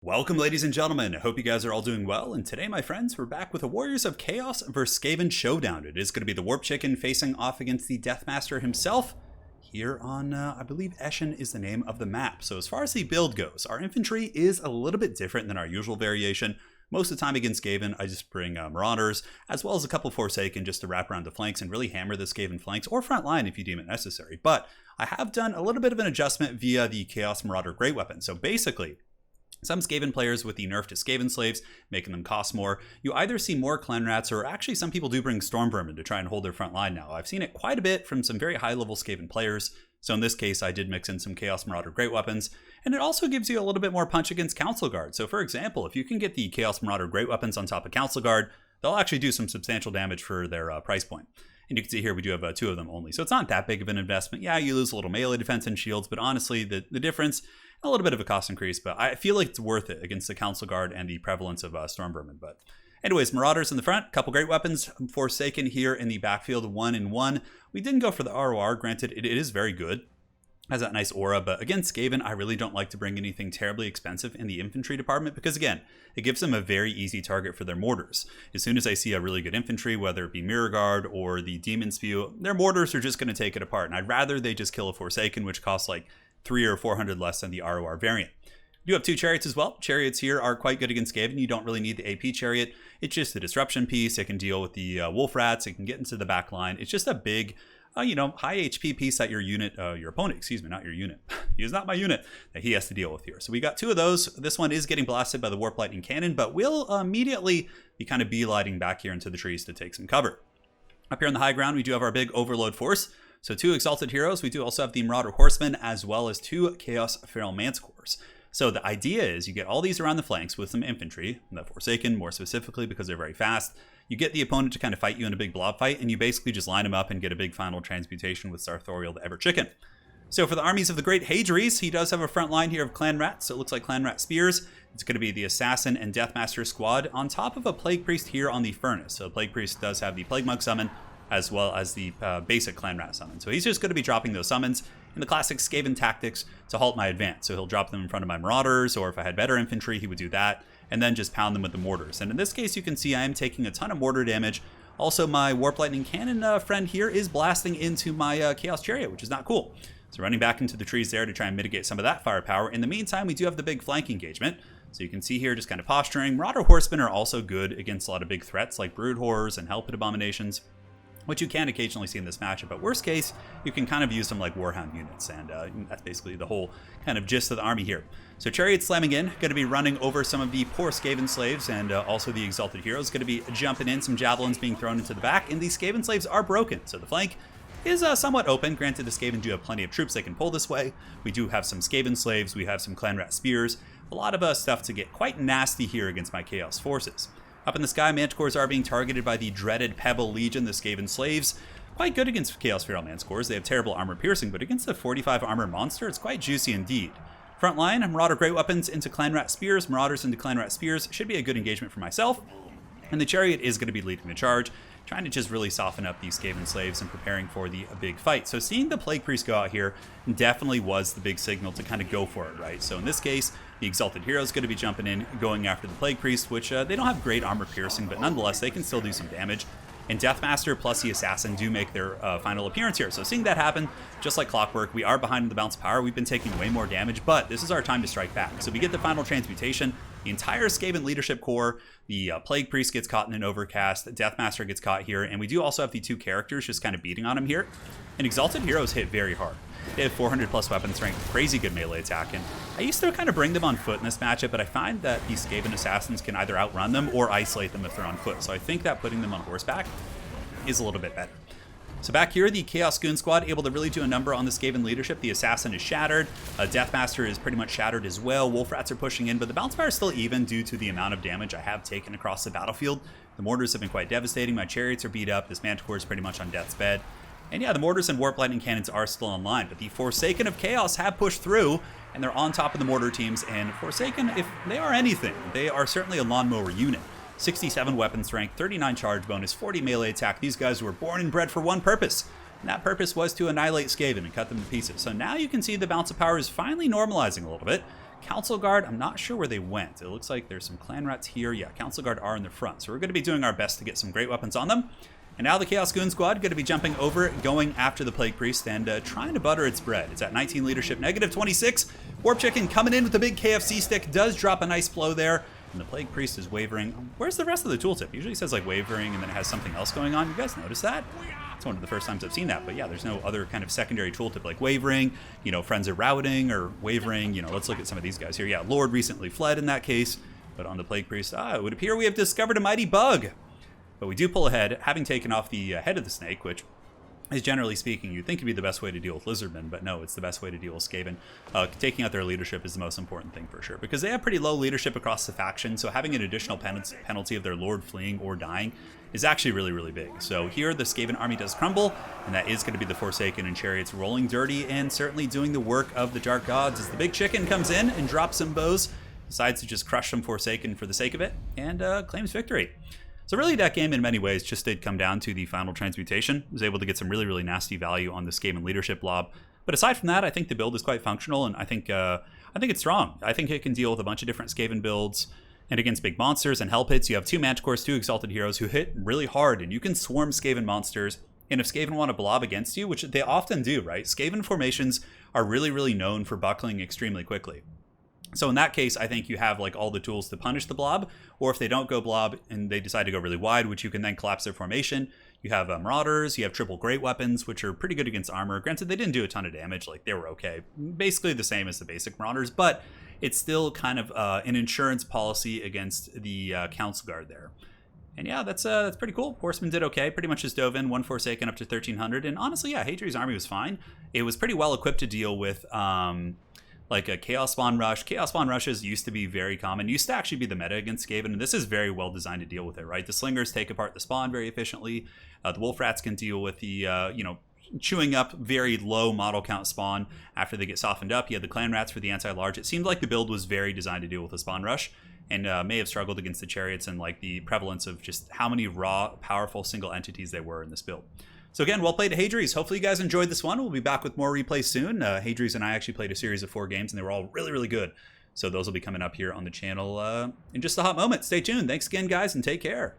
Welcome, ladies and gentlemen. I hope you guys are all doing well. And today, my friends, we're back with a Warriors of Chaos vs. Skaven showdown. It is going to be the Warp Chicken facing off against the Deathmaster himself here on, I believe Eschen is the name of the map. So as far as the build goes, our infantry is a little bit different than our usual variation. Most of the time against Skaven, I just bring Marauders, as well as a couple Forsaken just to wrap around the flanks and really hammer the Skaven flanks, or front line if you deem it necessary. But I have done a little bit of an adjustment via the Chaos Marauder Great Weapon. So basically, some Skaven players with the nerf to Skaven slaves, making them cost more. You either see more clan rats, or actually some people do bring storm vermin to try and hold their front line now. I've seen it quite a bit from some very high level Skaven players. So in this case, I did mix in some Chaos Marauder Great Weapons, and it also gives you a little bit more punch against Council Guard. So for example, if you can get the Chaos Marauder Great Weapons on top of Council Guard, they'll actually do some substantial damage for their price point. And you can see here we do have two of them only. So it's not that big of an investment. Yeah, you lose a little melee defense and shields, but honestly, the difference, a little bit of a cost increase, but I feel like it's worth it against the Council Guard and the prevalence of Storm Vermin. But anyways, Marauders in the front, couple great weapons, Forsaken here in the backfield, 1-in-1. We didn't go for the ROR, granted it is very good. Has that nice aura, but against Skaven, I really don't like to bring anything terribly expensive in the infantry department because, again, it gives them a very easy target for their mortars. As soon as I see a really good infantry, whether it be Mirror Guard or the Demon Spew, their mortars are just going to take it apart, and I'd rather they just kill a Forsaken, which costs like 300 or 400 less than the ROR variant. You do have two chariots as well. Chariots here are quite good against Skaven. You don't really need the AP chariot. It's just the disruption piece. It can deal with the wolf rats. It can get into the back line. It's just a big high HP piece that your unit, your opponent, excuse me, not your unit. He is not my unit that he has to deal with here. So we got two of those. This one is getting blasted by the Warp Lightning Cannon, but we'll immediately be kind of beelighting back here into the trees to take some cover. Up here on the high ground, we do have our big overload force. So two Exalted Heroes. We do also have the Marauder Horsemen, as well as two Chaos Feral Mancores. So the idea is you get all these around the flanks with some infantry, the Forsaken more specifically because they're very fast. You get the opponent to kind of fight you in a big blob fight, and you basically just line them up and get a big final transmutation with Sarthoriel the Ever Chicken. So for the armies of the Great Hadries, he does have a front line here of Clan Rats, so it looks like Clan Rat Spears. It's going to be the Assassin and Deathmaster squad on top of a Plague Priest here on the Furnace. So the Plague Priest does have the Plague Mug summon, as well as the basic Clan Rat summon. So he's just going to be dropping those summons in the classic Skaven tactics to halt my advance. So he'll drop them in front of my Marauders, or if I had better infantry, he would do that, and then just pound them with the mortars. And in this case, you can see I am taking a ton of mortar damage. Also, my Warp Lightning Cannon friend here is blasting into my Chaos Chariot, which is not cool. So running back into the trees there to try and mitigate some of that firepower. In the meantime, we do have the big flank engagement. So you can see here just kind of posturing. Marauder Horsemen are also good against a lot of big threats like Brood Horrors and Hell Pit Abominations, which you can occasionally see in this matchup. But worst case, you can kind of use them like Warhound units, and that's basically the whole kind of gist of the army here. So Chariot slamming in, going to be running over some of the poor Skaven slaves, and also the Exalted Heroes, going to be jumping in, some Javelins being thrown into the back, and these Skaven slaves are broken. So the flank is somewhat open. Granted, the Skaven do have plenty of troops they can pull this way. We do have some Skaven slaves, we have some Clan Rat Spears, a lot of stuff to get quite nasty here against my Chaos forces. Up in the sky, Manticores are being targeted by the dreaded Pebble Legion, the Skaven slaves. Quite good against Chaos Feral Mancores. They have terrible armor piercing, but against the 45 armor monster, it's quite juicy indeed. Front line, Marauder Great Weapons into Clan Rat Spears. Marauders into Clan Rat Spears. Should be a good engagement for myself. And the Chariot is going to be leading the charge, trying to just really soften up these Skaven slaves and preparing for the big fight. So seeing the Plague Priest go out here definitely was the big signal to kind of go for it, right? So in this case, the Exalted Hero is going to be jumping in, going after the Plague Priest, which they don't have great armor piercing, but nonetheless, they can still do some damage. And Deathmaster plus the Assassin do make their final appearance here. So seeing that happen, just like clockwork, we are behind in the bounce power. We've been taking way more damage, but this is our time to strike back. So we get the final transmutation. The entire Skaven leadership core, the Plague Priest gets caught in an overcast, Deathmaster gets caught here, and we do also have the two characters just kind of beating on him here. And Exalted Heroes hit very hard. They have 400 plus weapon strength, crazy good melee attack, and I used to kind of bring them on foot in this matchup, but I find that these Skaven Assassins can either outrun them or isolate them if they're on foot. So I think that putting them on horseback is a little bit better. So back here, the Chaos Goon Squad able to really do a number on the Skaven leadership. The Assassin is shattered. Deathmaster is pretty much shattered as well. Wolf Rats are pushing in, but the bounce power is still even due to the amount of damage I have taken across the battlefield. The mortars have been quite devastating. My Chariots are beat up. This Manticore is pretty much on death's bed. And yeah, the mortars and Warp Lightning Cannons are still online, but the Forsaken of Chaos have pushed through, and they're on top of the mortar teams. And Forsaken, if they are anything, they are certainly a lawnmower unit. 67 weapon strength, 39 charge bonus, 40 melee attack. These guys were born and bred for one purpose, and that purpose was to annihilate Skaven and cut them to pieces. So now you can see the bounce of power is finally normalizing a little bit. Council Guard, I'm not sure where they went. It looks like there's some clan rats here. Yeah, Council Guard are in the front. So we're going to be doing our best to get some great weapons on them. And now the Chaos Goon Squad going to be jumping over, going after the Plague Priest and trying to butter its bread. It's at 19 leadership, negative 26. Warp Chicken coming in with the big KFC stick, does drop a nice blow there. And the Plague Priest is wavering. Where's the rest of the tooltip? Usually it says like wavering and then it has something else going on. You guys notice that? It's one of the first times I've seen that. But yeah, there's no other kind of secondary tooltip like wavering, you know, friends are routing or wavering. You know, let's look at some of these guys here. Yeah, Lord recently fled in that case. But on the Plague Priest, it would appear we have discovered a mighty bug. But we do pull ahead, having taken off the head of the snake, which is generally speaking, you'd think would be the best way to deal with Lizardmen, but no, it's the best way to deal with Skaven. Taking out their leadership is the most important thing for sure, because they have pretty low leadership across the faction, so having an additional penalty of their lord fleeing or dying is actually really, really big. So here, the Skaven army does crumble, and that is going to be the Forsaken and Chariots rolling dirty and certainly doing the work of the Dark Gods as the Big Chicken comes in and drops some bows, decides to just crush some Forsaken for the sake of it, and claims victory. So really that game in many ways just did come down to the final transmutation. Was able to get some really, really nasty value on the Skaven leadership blob. But aside from that, I think the build is quite functional, and I think it's strong. I think it can deal with a bunch of different Skaven builds. And against big monsters and hell pits, you have 2 Manticores, 2 Exalted Heroes who hit really hard, and you can swarm Skaven monsters. And if Skaven want to blob against you, which they often do, right? Skaven formations are really, really known for buckling extremely quickly. So in that case, I think you have like all the tools to punish the blob, or if they don't go blob and they decide to go really wide, which you can then collapse their formation, you have Marauders, you have triple great weapons, which are pretty good against armor. Granted, they didn't do a ton of damage, like they were okay. Basically the same as the basic Marauders, but it's still kind of an insurance policy against the Council Guard there. And yeah, that's pretty cool. Horsemen did okay, pretty much just dove in, 1 Forsaken up to 1300, and honestly, yeah, Hadri's army was fine. It was pretty well equipped to deal with like a Chaos Spawn Rush. Chaos Spawn Rushes used to be very common. Used to actually be the meta against Skaven, and this is very well designed to deal with it, right? The Slingers take apart the spawn very efficiently. The Wolf Rats can deal with the, chewing up very low model count spawn after they get softened up. You had the Clan Rats for the anti-large. It seemed like the build was very designed to deal with a Spawn Rush, and may have struggled against the Chariots and like the prevalence of just how many raw, powerful single entities there were in this build. So again, well played to Hadri's. Hopefully you guys enjoyed this one. We'll be back with more replays soon. Hadri's and I actually played a series of 4 games, and they were all really, really good. So those will be coming up here on the channel in just a hot moment. Stay tuned. Thanks again, guys, and take care.